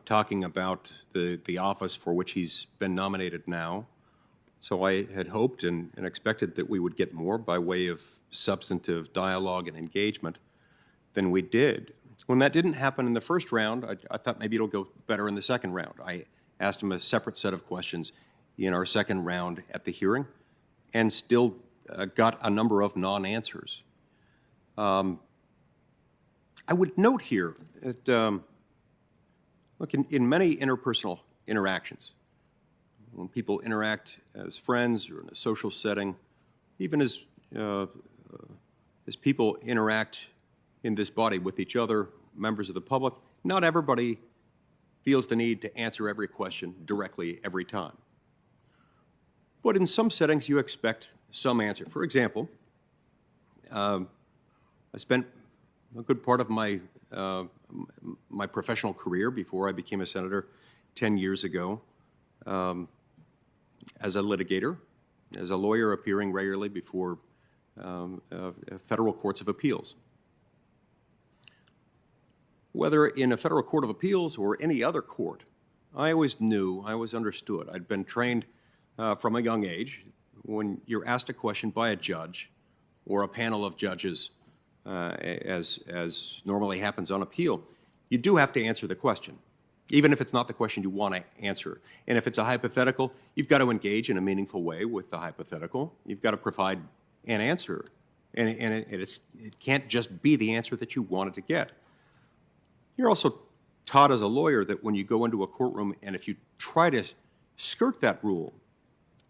talking about the office for which he's been nominated now. So I had hoped and expected that we would get more by way of substantive dialogue and engagement than we did. When that didn't happen in the first round, I thought maybe it'll go better in the second round. I asked him a separate set of questions in our second round at the hearing and still got a number of non-answers. I would note here that, look, in many interpersonal interactions, when people interact as friends or in a social setting, even as people interact in this body with each other, members of the public, not everybody feels the need to answer every question directly every time. But in some settings, you expect some answer. For example, I spent a good part of my my professional career before I became a senator 10 years ago as a litigator, as a lawyer appearing regularly before federal courts of appeals. Whether in a federal court of appeals or any other court, I always knew, I always understood. I'd been trained from a young age. When you're asked a question by a judge or a panel of judges, as normally happens on appeal, you do have to answer the question, even if it's not the question you want to answer. And if it's a hypothetical, you've got to engage in a meaningful way with the hypothetical. You've got to provide an answer. And it can't just be the answer that you wanted to get. You're also taught as a lawyer that when you go into a courtroom and if you try to skirt that rule,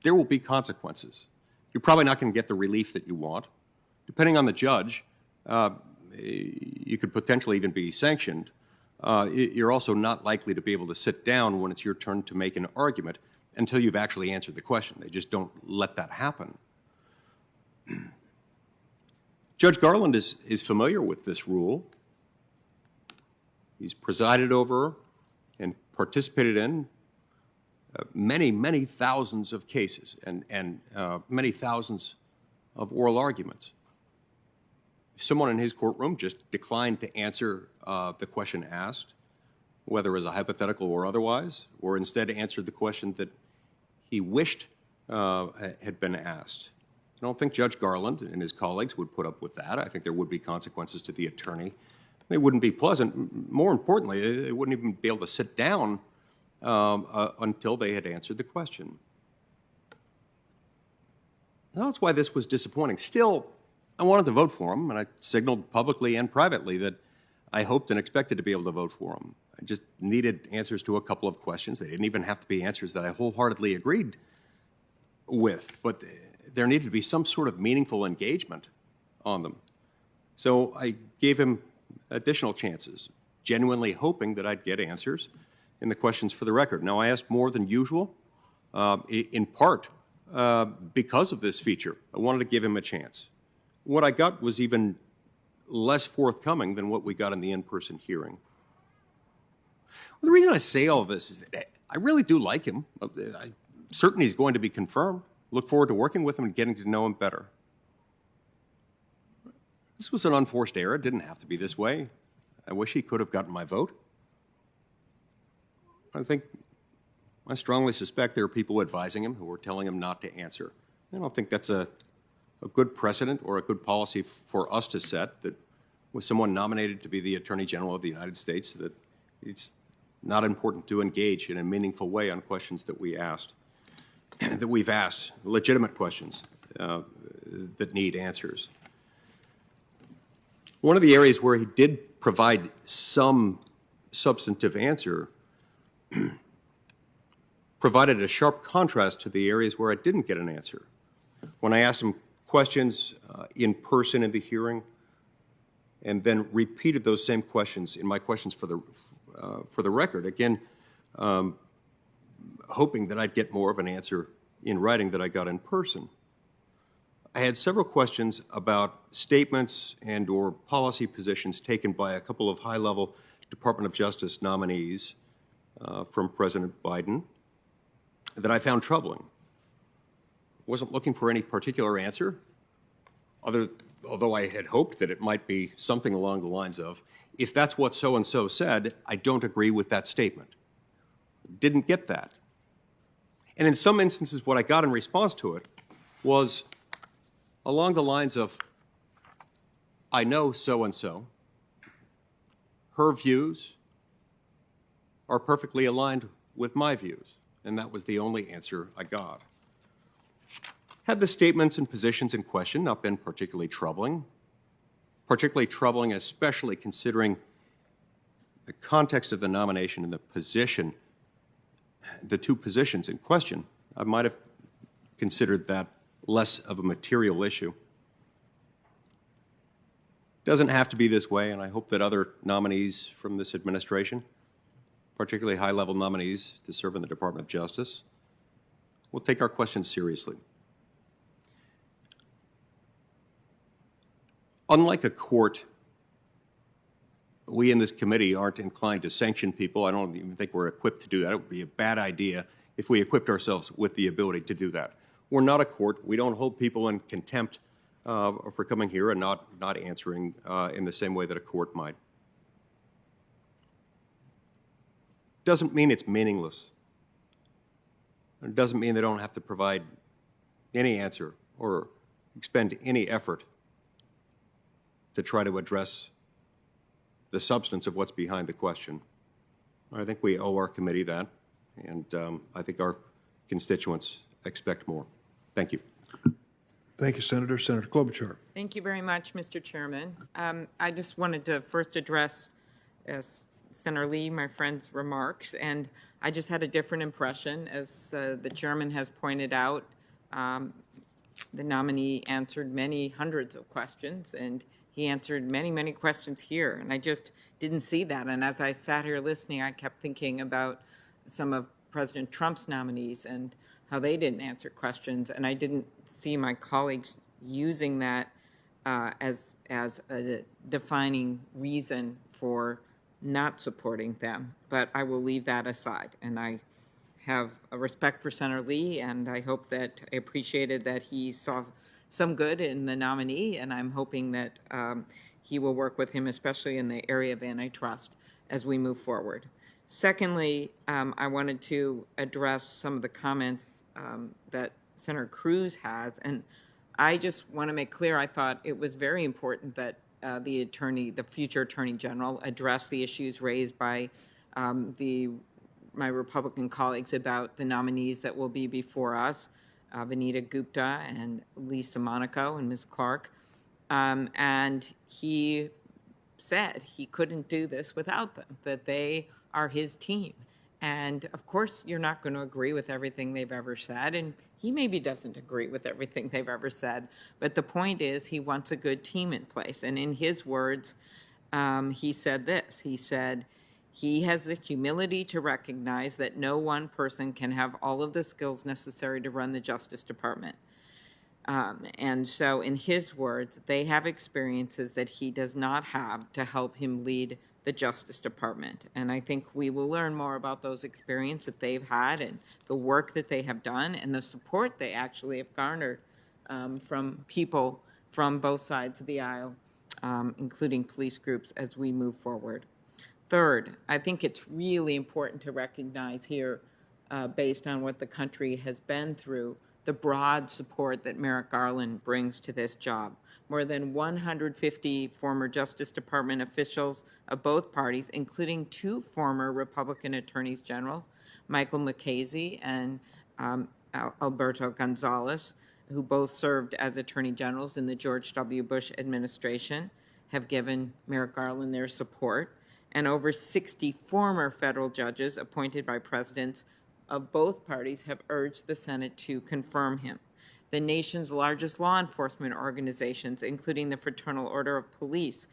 there will be consequences. You're probably not going to get the relief that you want. Depending on the judge, you could potentially even be sanctioned. You're also not likely to be able to sit down when it's your turn to make an argument until you've actually answered the question. They just don't let that happen. Judge Garland is familiar with this rule. He's presided over and participated in many, many thousands of cases and many thousands of oral arguments. If someone in his courtroom just declined to answer the question asked, whether as a hypothetical or otherwise, or instead answered the question that he wished had been asked, I don't think Judge Garland and his colleagues would put up with that. I think there would be consequences to the attorney. They wouldn't be pleasant. More importantly, they wouldn't even be able to sit down until they had answered the question. That's why this was disappointing. Still, I wanted to vote for him, and I signaled publicly and privately that I hoped and expected to be able to vote for him. I just needed answers to a couple of questions. They didn't even have to be answers that I wholeheartedly agreed with, but there needed to be some sort of meaningful engagement on them. So I gave him additional chances, genuinely hoping that I'd get answers in the questions for the record. Now, I asked more than usual, in part because of this feature. I wanted to give him a chance. What I got was even less forthcoming than what we got in the in-person hearing. Well, the reason I say all of this is that I really do like him. I'm certain he's going to be confirmed. Look forward to working with him and getting to know him better. This was an unforced error. It didn't have to be this way. I wish he could have gotten my vote. I strongly suspect there are people advising him who are telling him not to answer. I don't think that's a good precedent or a good policy for us to set, that with someone nominated to be the Attorney General of the United States, that it's not important to engage in a meaningful way on questions that we've asked, legitimate questions that need answers. One of the areas where he did provide some substantive answer provided a sharp contrast to the areas where I didn't get an answer. When I asked him questions in person in the hearing and then repeated those same questions in my questions for the record, again, hoping that I'd get more of an answer in writing that I got in person. I had several questions about statements and or policy positions taken by a couple of high-level Department of Justice nominees from President Biden that I found troubling. Wasn't looking for any particular answer, although I had hoped that it might be something along the lines of, if that's what so-and-so said, I don't agree with that statement. Didn't get that. And in some instances, what I got in response to it was along the lines of, I know so-and-so, her views are perfectly aligned with my views. And that was the only answer I got. Had the statements and positions in question not been particularly troubling especially considering the context of the nomination and the position, the two positions in question, I might have considered that less of a material issue. Doesn't have to be this way, and I hope that other nominees from this administration, particularly high-level nominees to serve in the Department of Justice, will take our questions seriously. Unlike a court, we in this committee aren't inclined to sanction people. I don't even think we're equipped to do that. It would be a bad idea if we equipped ourselves with the ability to do that. We're not a court. We don't hold people in contempt for coming here and not answering in the same way that a court might. Doesn't mean it's meaningless. It doesn't mean they don't have to provide any answer or expend any effort to try to address the substance of what's behind the question. I think we owe our committee that, and I think our constituents expect more. Thank you. Thank you, Senator. Senator Klobuchar. Thank you very much, Mr. Chairman. I just wanted to first address Senator Lee, my friend's remarks, and I just had a different impression. As the chairman has pointed out, the nominee answered many hundreds of questions, and he answered many, many questions here, and I just didn't see that. And as I sat here listening, I kept thinking about some of President Trump's nominees and how they didn't answer questions, and I didn't see my colleagues using that as a defining reason for not supporting them. But I will leave that aside, and I have a respect for Senator Lee, and I hope that I appreciated that he saw some good in the nominee, and I'm hoping that he will work with him, especially in the area of antitrust, as we move forward. Secondly, I wanted to address some of the comments that Senator Cruz has, and I just want to make clear, I thought it was very important that the future Attorney General, address the issues raised by my Republican colleagues about the nominees that will be before us, Vanita Gupta and Lisa Monaco and Ms. Clark. And he said he couldn't do this without them, that they are his team. And of course, you're not going to agree with everything they've ever said, and he maybe doesn't agree with everything they've ever said. But the point is, he wants a good team in place. And in his words, he said this. He said, he has the humility to recognize that no one person can have all of the skills necessary to run the Justice Department. And so in his words, they have experiences that he does not have to help him lead the Justice Department. And I think we will learn more about those experiences that they've had and the work that they have done and the support they actually have garnered from people from both sides of the aisle, including police groups, as we move forward. Third, I think it's really important to recognize here, based on what the country has been through, the broad support that Merrick Garland brings to this job. More than 150 former Justice Department officials of both parties, including 2 former Republican attorneys generals, Michael Mukasey and Alberto Gonzales, who both served as attorney generals in the George W. Bush administration, have given Merrick Garland their support. And over 60 former federal judges appointed by presidents of both parties have urged the Senate to confirm him. The nation's largest law enforcement organizations, including the Fraternal Order of Police,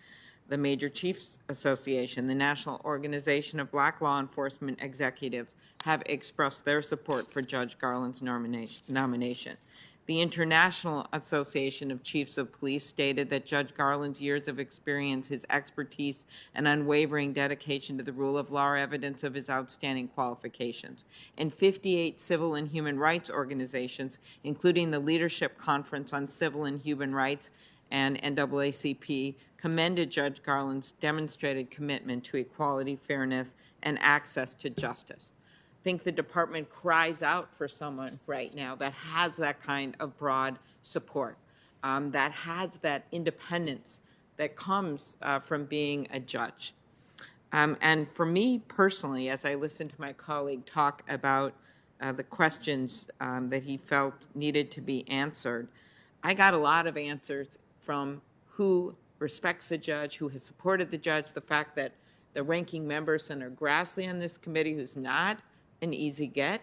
the Major Chiefs Association, the National Organization of Black Law Enforcement Executives, have expressed their support for Judge Garland's nomination. The International Association of Chiefs of Police stated that Judge Garland's years of experience, his expertise, and unwavering dedication to the rule of law are evidence of his outstanding qualifications. And 58 civil and human rights organizations, including the Leadership Conference on Civil and Human Rights and NAACP, commended Judge Garland's demonstrated commitment to equality, fairness, and access to justice. I think the department cries out for someone right now that has that kind of broad support, that has that independence that comes from being a judge. And for me personally, as I listened to my colleague talk about the questions that he felt needed to be answered, I got a lot of answers from who respects the judge, who has supported the judge, the fact that the ranking member, Senator Grassley, on this committee, who's not an easy get,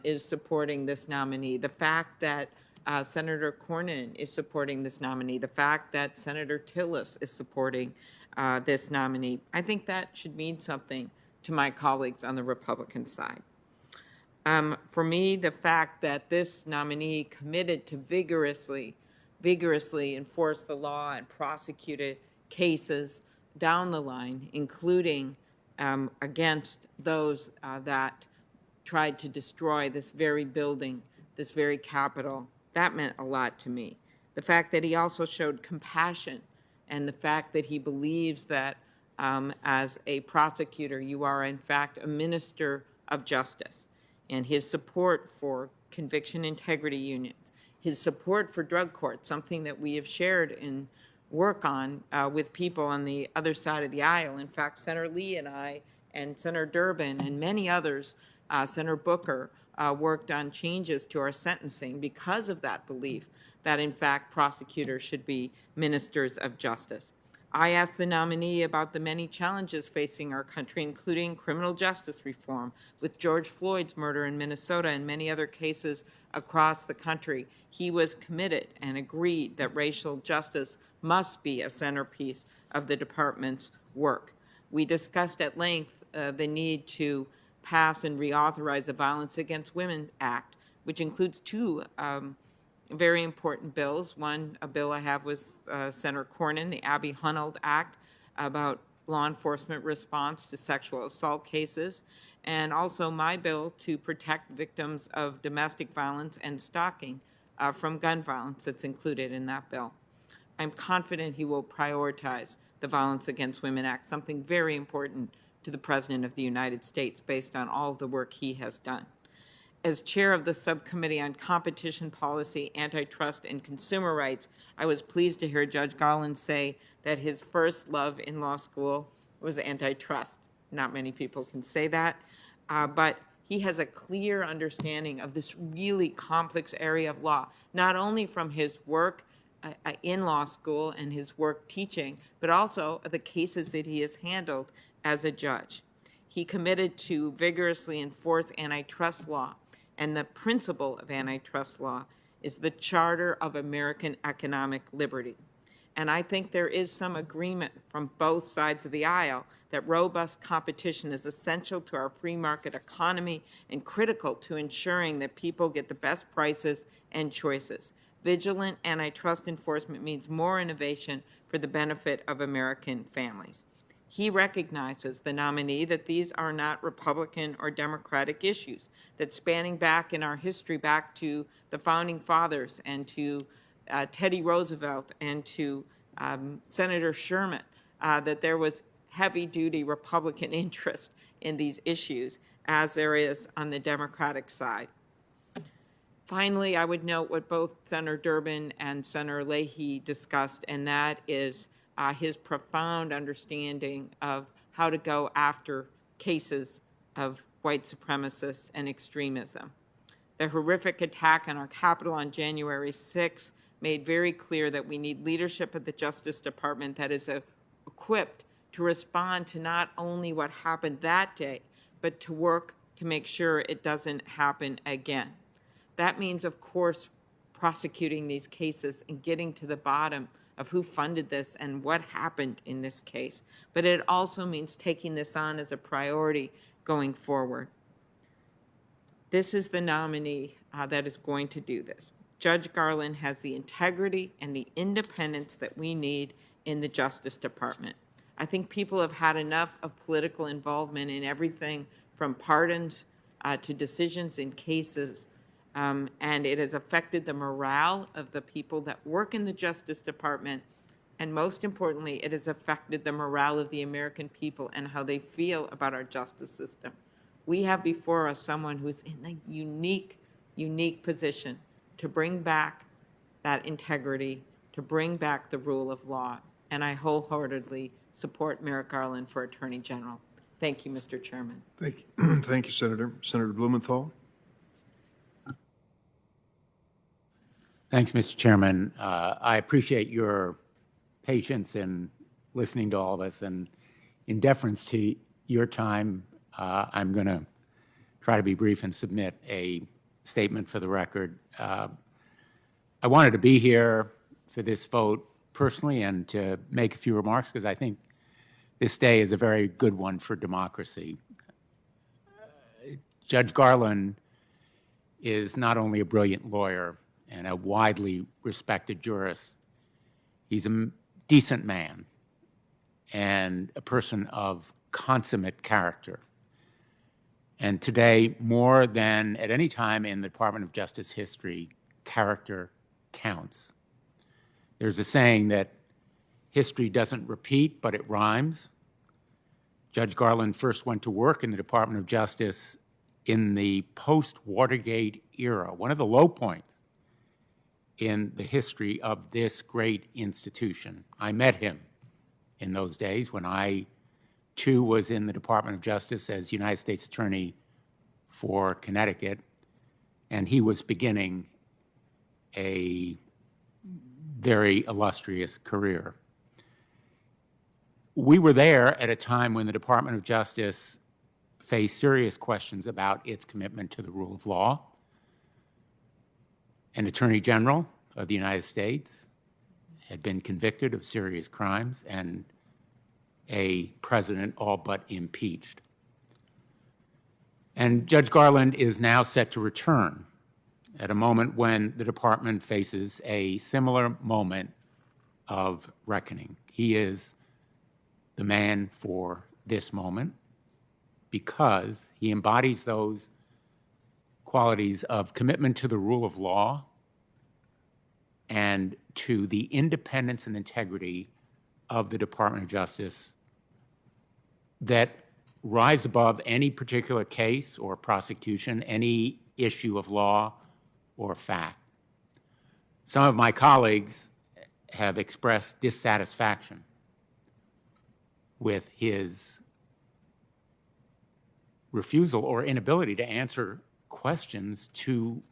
is supporting this nominee. The fact that Senator Cornyn is supporting this nominee, the fact that Senator Tillis is supporting this nominee, I think that should mean something to my colleagues on the Republican side. For me, the fact that this nominee committed to vigorously enforce the law and prosecuted cases down the line, including against those that tried to destroy this very building, this very Capitol, that meant a lot to me. The fact that he also showed compassion and the fact that he believes that as a prosecutor, you are in fact a minister of justice, and his support for conviction integrity unions, his support for drug courts, something that we have shared in work on with people on the other side of the aisle. In fact, Senator Lee and I and Senator Durbin and many others, Senator Booker, worked on changes to our sentencing because of that belief that, in fact, prosecutors should be ministers of justice. I asked the nominee about the many challenges facing our country, including criminal justice reform, with George Floyd's murder in Minnesota and many other cases across the country. He was committed and agreed that racial justice must be a centerpiece of the department's work. We discussed at length the need to pass and reauthorize the Violence Against Women Act, which includes two very important bills. One, a bill I have with Senator Cornyn, the Abby Hunald Act, about law enforcement response to sexual assault cases, and also my bill to protect victims of domestic violence and stalking from gun violence that's included in that bill. I'm confident he will prioritize the Violence Against Women Act, something very important to the President of the United States based on all of the work he has done. As chair of the Subcommittee on Competition Policy, Antitrust, and Consumer Rights, I was pleased to hear Judge Garland say that his first love in law school was antitrust. Not many people can say that, but he has a clear understanding of this really complex area of law, not only from his work in law school and his work teaching, but also the cases that he has handled as a judge. He committed to vigorously enforce antitrust law, and the principle of antitrust law is the Charter of American Economic Liberty. And I think there is some agreement from both sides of the aisle that robust competition is essential to our free market economy and critical to ensuring that people get the best prices and choices. Vigilant antitrust enforcement means more innovation for the benefit of American families. He recognizes, the nominee, that these are not Republican or Democratic issues, that spanning back in our history back to the Founding Fathers and to Teddy Roosevelt and to Senator Sherman, that there was heavy-duty Republican interest in these issues, as there is on the Democratic side. Finally, I would note what both Senator Durbin and Senator Leahy discussed, and that is his profound understanding of how to go after cases of white supremacists and extremism. The horrific attack on our Capitol on January 6th made very clear that we need leadership at the Justice Department that is equipped to respond to not only what happened that day, but to work to make sure it doesn't happen again. That means, of course, prosecuting these cases and getting to the bottom of who funded this and what happened in this case. But it also means taking this on as a priority going forward. This is the nominee that is going to do this. Judge Garland has the integrity and the independence that we need in the Justice Department. I think people have had enough of political involvement in everything from pardons to decisions in cases, and it has affected the morale of the people that work in the Justice Department, and most importantly, it has affected the morale of the American people and how they feel about our justice system. We have before us someone who's in a unique position to bring back that integrity, to bring back the rule of law, and I wholeheartedly support Merrick Garland for Attorney General. Thank you, Mr. Chairman. Thank you. Thank you, Senator. Senator Blumenthal. Thanks, Mr. Chairman. I appreciate your patience in listening to all of us, and in deference to your time, I'm going to try to be brief and submit a statement for the record. I wanted to be here for this vote personally and to make a few remarks because I think this day is a very good one for democracy. Judge Garland is not only a brilliant lawyer and a widely respected jurist, he's a decent man and a person of consummate character. And today, more than at any time in the Department of Justice history, character counts. There's a saying that history doesn't repeat, but it rhymes. Judge Garland first went to work in the Department of Justice in the post-Watergate era, one of the low points in the history of this great institution. I met him in those days when I, too, was in the Department of Justice as United States Attorney for Connecticut, and he was beginning a very illustrious career. We were there at a time when the Department of Justice faced serious questions about its commitment to the rule of law. An Attorney General of the United States had been convicted of serious crimes, and a president all but impeached. And Judge Garland is now set to return at a moment when the department faces a similar moment of reckoning. He is the man for this moment because he embodies those qualities of commitment to the rule of law and to the independence and integrity of the Department of Justice that rise above any particular case or prosecution, any issue of law or fact. Some of my colleagues have expressed dissatisfaction with his refusal or inability to answer questions to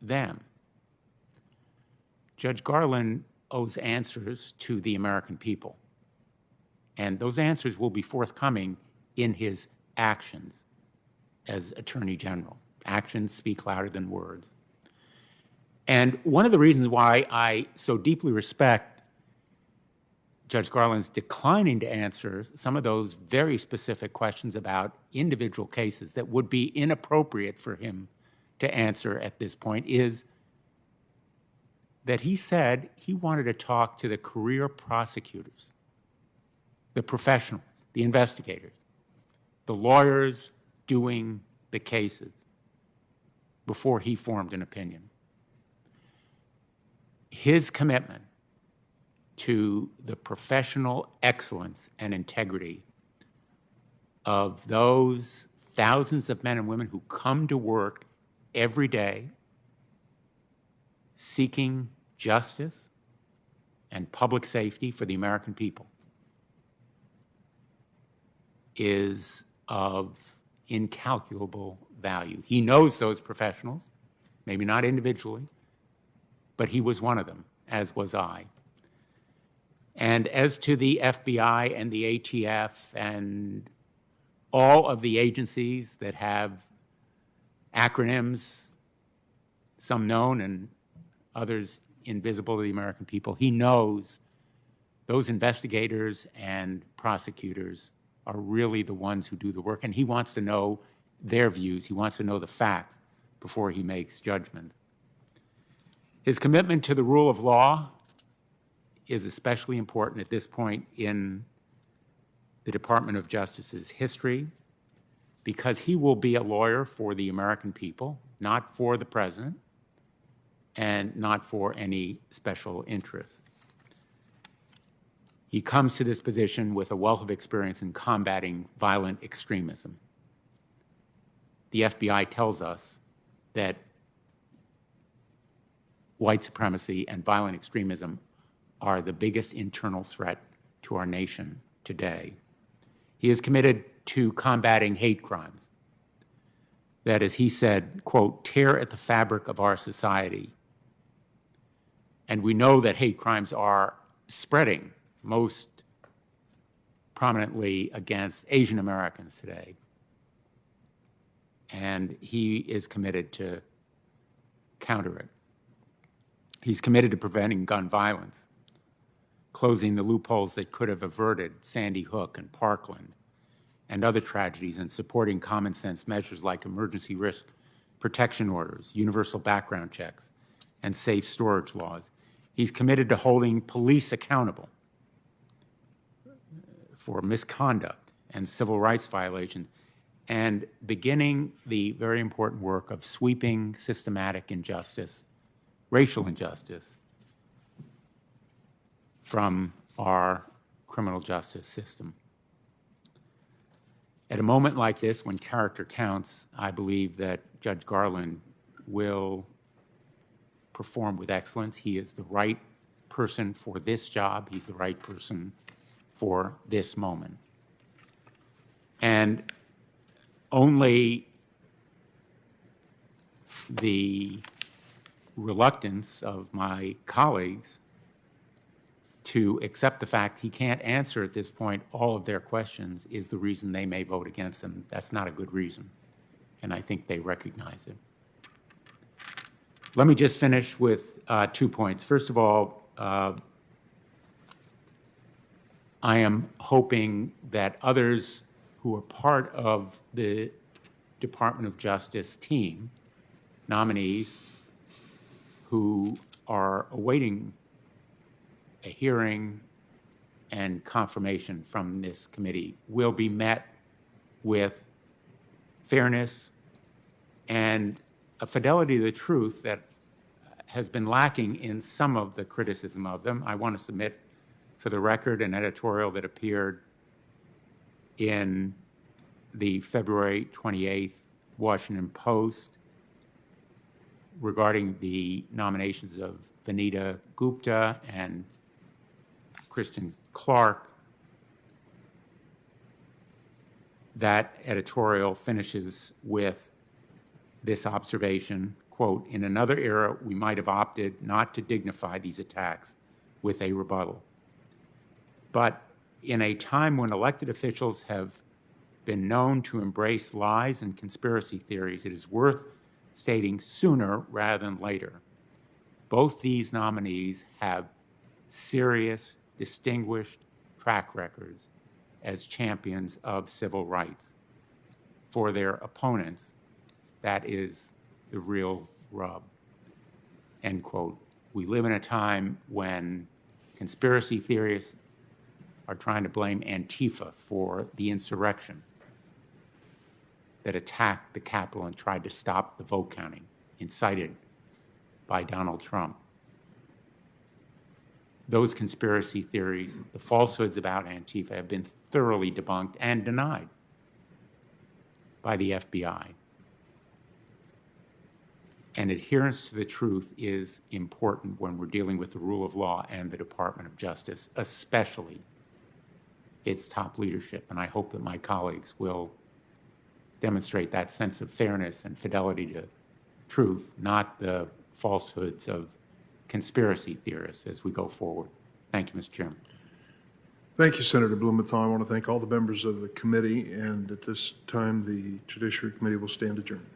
them. Judge Garland owes answers to the American people, and those answers will be forthcoming in his actions as Attorney General. Actions speak louder than words. And one of the reasons why I so deeply respect Judge Garland's declining to answer some of those very specific questions about individual cases that would be inappropriate for him to answer at this point is that he said he wanted to talk to the career prosecutors, the professionals, the investigators, the lawyers doing the cases before he formed an opinion. His commitment to the professional excellence and integrity of those thousands of men and women who come to work every day seeking justice and public safety for the American people is of incalculable value. He knows those professionals, maybe not individually, but he was one of them, as was I. And as to the FBI and the ATF and all of the agencies that have acronyms, some known and others invisible to the American people, he knows those investigators and prosecutors are really the ones who do the work, and he wants to know their views. He wants to know the facts before he makes judgment. His commitment to the rule of law is especially important at this point in the Department of Justice's history because he will be a lawyer for the American people, not for the president, and not for any special interest. He comes to this position with a wealth of experience in combating violent extremism. The FBI tells us that white supremacy and violent extremism are the biggest internal threat to our nation today. He is committed to combating hate crimes that, as he said, quote, tear at the fabric of our society. And we know that hate crimes are spreading most prominently against Asian Americans today. And he is committed to counter it. He's committed to preventing gun violence, closing the loopholes that could have averted Sandy Hook and Parkland and other tragedies, and supporting common sense measures like emergency risk protection orders, universal background checks, and safe storage laws. He's committed to holding police accountable for misconduct and civil rights violations, and beginning the very important work of sweeping systematic injustice, racial injustice, from our criminal justice system. At a moment like this, when character counts, I believe that Judge Garland will performed with excellence. He is the right person for this job. He's the right person for this moment. And only the reluctance of my colleagues to accept the fact he can't answer at this point all of their questions is the reason they may vote against him. That's not a good reason, and I think they recognize it. Let me just finish with 2 points. First of all, I am hoping that others who are part of the Department of Justice team, nominees who are awaiting a hearing and confirmation from this committee, will be met with fairness and a fidelity to the truth that has been lacking in some of the criticism of them. I want to submit for the record an editorial that appeared in the February 28th Washington Post regarding the nominations of Vanita Gupta and Kristen Clark. That editorial finishes with this observation, quote, "In another era, we might have opted not to dignify these attacks with a rebuttal. But in a time when elected officials have been known to embrace lies and conspiracy theories, it is worth stating sooner rather than later. Both these nominees have serious, distinguished track records as champions of civil rights. For their opponents, that is the real rub." End quote. We live in a time when conspiracy theorists are trying to blame Antifa for the insurrection that attacked the Capitol and tried to stop the vote counting, incited by Donald Trump. Those conspiracy theories, the falsehoods about Antifa, have been thoroughly debunked and denied by the FBI. And adherence to the truth is important when we're dealing with the rule of law and the Department of Justice, especially its top leadership. And I hope that my colleagues will demonstrate that sense of fairness and fidelity to truth, not the falsehoods of conspiracy theorists as we go forward. Thank you, Mr. Chairman. Thank you, Senator Blumenthal. I want to thank all the members of the committee, and at this time, the Judiciary Committee will stand adjourned.